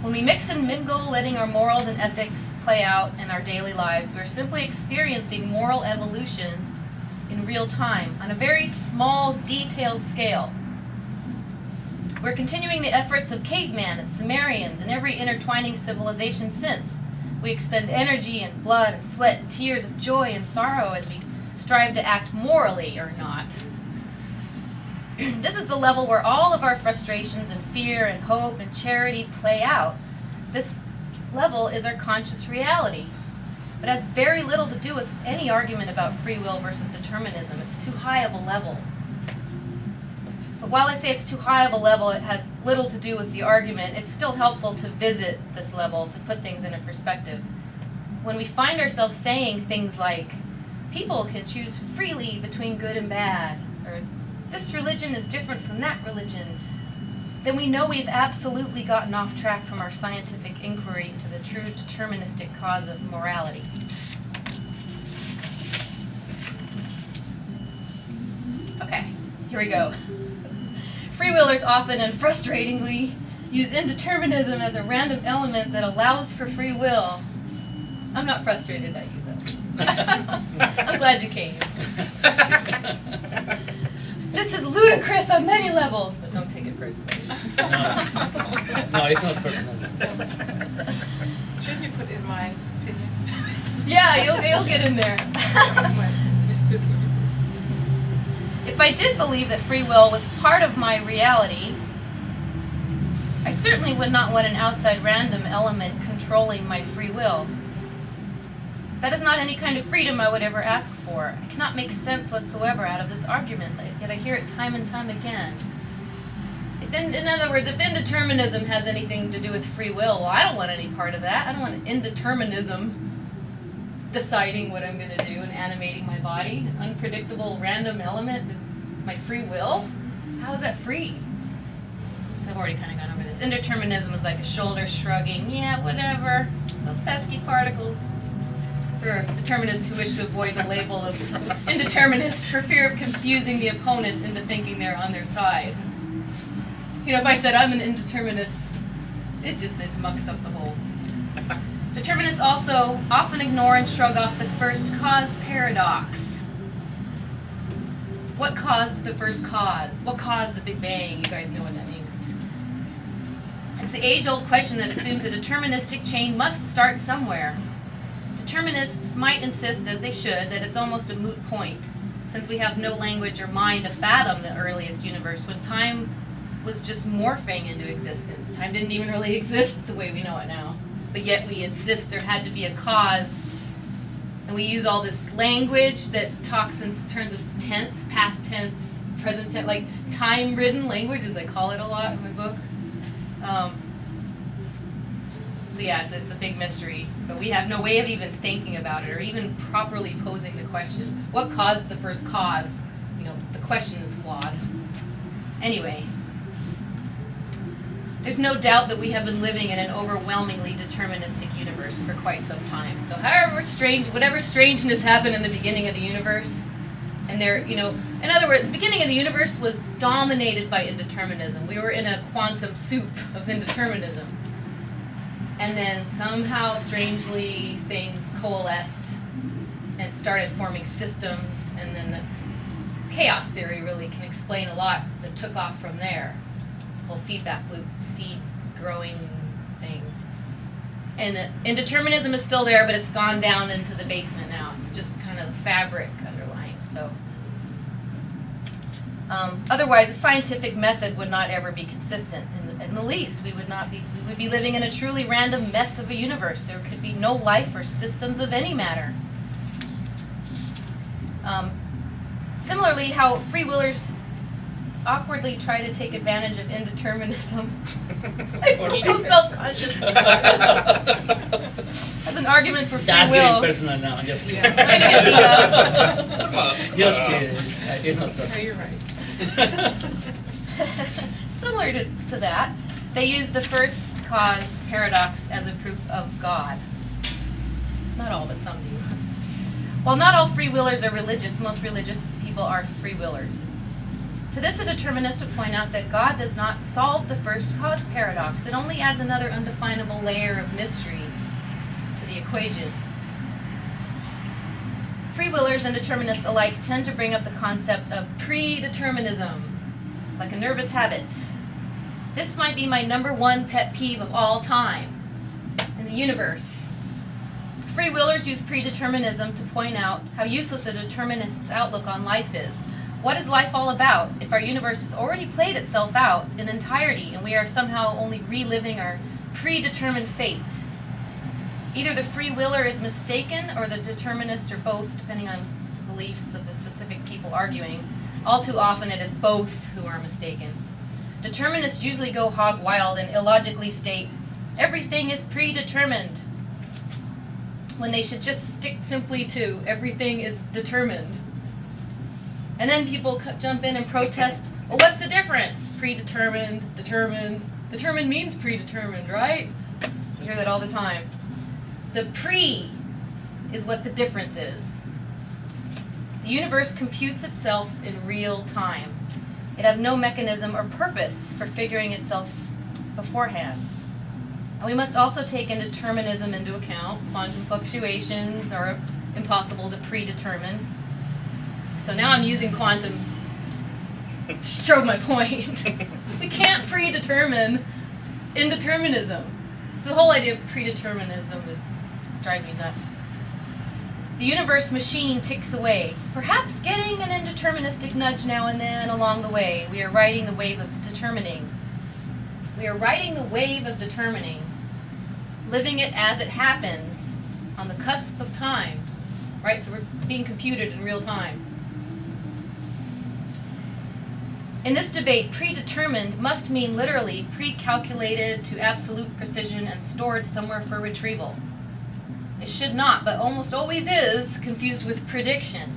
When we mix and mingle, letting our morals and ethics play out in our daily lives, we're simply experiencing moral evolution in real time, on a very small, detailed scale. We're continuing the efforts of caveman and Sumerians and every intertwining civilization since. We expend energy and blood and sweat and tears of joy and sorrow as we strive to act morally or not. This is the level where all of our frustrations and fear and hope and charity play out. This level is our conscious reality, but has very little to do with any argument about free will versus determinism. It's too high of a level. But while I say it's too high of a level, it has little to do with the argument, it's still helpful to visit this level to put things in a perspective. When we find ourselves saying things like, people can choose freely between good and bad, or this religion is different from that religion, then we know we've absolutely gotten off track from our scientific inquiry into the true deterministic cause of morality. Okay, here we go. Freewheelers often and frustratingly use indeterminism as a random element that allows for free will. I'm not frustrated at you, though. I'm glad you came. This is ludicrous on many levels, but don't take it personally. No, it's not personal. Shouldn't you put in my opinion? Yeah, you'll get in there. If I did believe that free will was part of my reality, I certainly would not want an outside random element controlling my free will. That is not any kind of freedom I would ever ask for. I cannot make sense whatsoever out of this argument, yet I hear it time and time again. In other words, if indeterminism has anything to do with free will, well, I don't want any part of that. I don't want indeterminism deciding what I'm going to do and animating my body. An unpredictable random element is my free will. How is that free? So I've already kind of gone over this. Indeterminism is like a shoulder shrugging, yeah, whatever. Those pesky particles. For determinists who wish to avoid the label of indeterminist for fear of confusing the opponent into thinking they're on their side. You know, if I said I'm an indeterminist, it mucks up the whole. Determinists also often ignore and shrug off the first cause paradox. What caused the first cause? What caused the Big Bang? You guys know what that means. It's the age-old question that assumes a deterministic chain must start somewhere. Determinists might insist, as they should, that it's almost a moot point, since we have no language or mind to fathom the earliest universe, when time was just morphing into existence. Time didn't even really exist the way we know it now. But yet we insist there had to be a cause. And we use all this language that talks in terms of tense, past tense, present tense, like time-ridden language, as I call it a lot in my book. So yeah, it's a big mystery. But we have no way of even thinking about it or even properly posing the question. What caused the first cause? You know, the question is flawed. Anyway, there's no doubt that we have been living in an overwhelmingly deterministic universe for quite some time. So whatever strangeness happened in the beginning of the universe, and there, you know, in other words, the beginning of the universe was dominated by indeterminism. We were in a quantum soup of indeterminism. And then somehow, strangely, things coalesced and started forming systems, and then the chaos theory really can explain a lot that took off from there. Whole feedback loop, seed growing thing. And indeterminism is still there, but it's gone down into the basement now. It's just kind of the fabric underlying. So, otherwise, a scientific method would not ever be consistent. In the least, we would be living in a truly random mess of a universe. There could be no life or systems of any matter. Similarly, how freewheelers awkwardly try to take advantage of indeterminism. I feel so self-conscious. As an argument for free That's will. getting personal now. I'm just kidding. Trying to get the, Just kidding. It's not No, personal. you're right. similar to that, they use the first cause paradox as a proof of God. Not all, but some do. While not all free willers are religious, most religious people are free willers. To this, a determinist would point out that God does not solve the first cause paradox. It only adds another undefinable layer of mystery to the equation. Free-willers and determinists alike tend to bring up the concept of pre-determinism, like a nervous habit. This might be my number one pet peeve of all time in the universe. Free-willers use pre-determinism to point out how useless a determinist's outlook on life is. What is life all about if our universe has already played itself out in entirety and we are somehow only reliving our predetermined fate? Either the free-willer is mistaken or the determinist, or both, depending on beliefs of the specific people arguing. All too often it is both who are mistaken. Determinists usually go hog wild and illogically state, everything is predetermined, when they should just stick simply to, everything is determined. And then people jump in and protest, well, what's the difference? Predetermined, determined. Determined means predetermined, right? You hear that all the time. The pre is what the difference is. The universe computes itself in real time. It has no mechanism or purpose for figuring itself beforehand. And we must also take indeterminism into account. Quantum fluctuations are impossible to predetermine. So now I'm using quantum to show my point. We can't predetermine indeterminism. So the whole idea of predeterminism is driving me nuts. The universe machine ticks away, perhaps getting an indeterministic nudge now and then along the way. We are riding the wave of determining. We are riding the wave of determining, living it as it happens on the cusp of time. Right? So we're being computed in real time. In this debate, predetermined must mean literally pre-calculated to absolute precision and stored somewhere for retrieval. It should not, but almost always is, confused with prediction,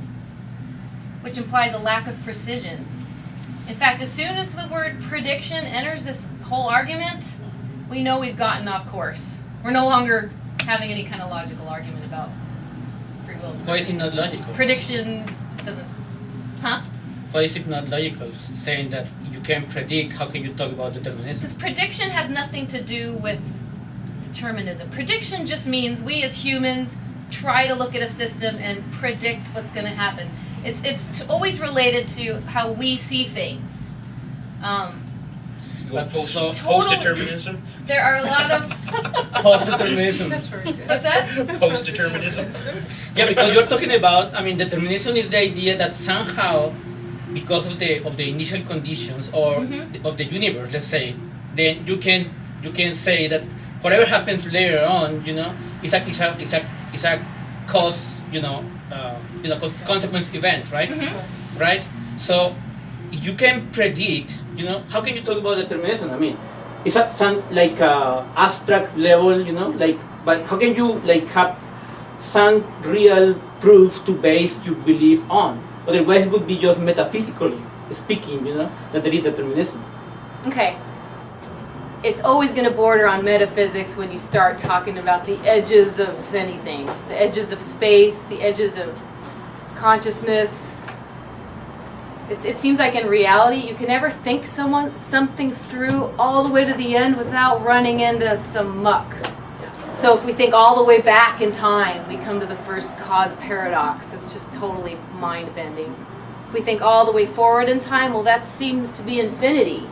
which implies a lack of precision. In fact, as soon as the word prediction enters this whole argument, we know we've gotten off course. We're no longer having any kind of logical argument about free will. Why is it not logical? Prediction doesn't... Huh? Why is it not logical? Saying that you can predict, how can you talk about determinism? Because prediction has nothing to do with determinism. Prediction just means we as humans try to look at a system and predict what's going to happen. It's always related to how we see things. Post-determinism? There are a lot of... Post-determinism. That's very good. What's that? Post-determinism? Yeah, because you're talking about, determinism is the idea that somehow, because of the initial conditions or of the universe, let's say, then you can say that whatever happens later on, is a cause, consequence event, right? Mm-hmm. Right. So if you can predict, how can you talk about determinism? It's at some abstract level, but how can you have some real proof to base your belief on? Otherwise, it would be just metaphysically speaking, that there is determinism. Okay. It's always going to border on metaphysics when you start talking about the edges of anything. The edges of space, the edges of consciousness. It seems like in reality, you can never think something through all the way to the end without running into some muck. So if we think all the way back in time, we come to the first cause paradox. It's just totally mind-bending. If we think all the way forward in time, well, that seems to be infinity.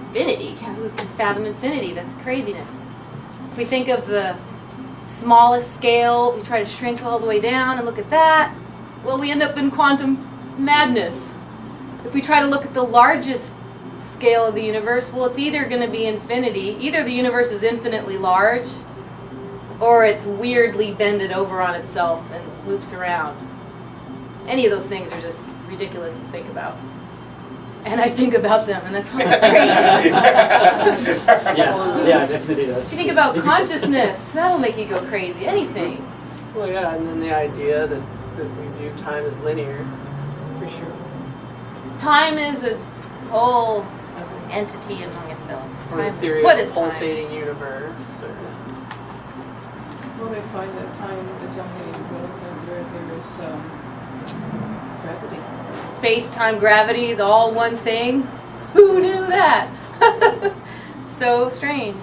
Infinity? Who can fathom infinity? That's craziness. If we think of the smallest scale, we try to shrink all the way down and look at that, well, we end up in quantum madness. If we try to look at the largest scale of the universe, well, it's either going to be infinity, either the universe is infinitely large, or it's weirdly bended over on itself and loops around. Any of those things are just ridiculous to think about. And I think about them, and that's why I'm crazy. Yeah, definitely does. If you think about consciousness, that'll make you go crazy. Anything. Well, yeah, and then the idea that we view time as linear, for sure. Time is a whole entity among itself. Or the Time. theory What of is a time? pulsating universe. Well, they find that time is only relative where there is gravity. space-time gravity is all one thing. Who knew that? So strange.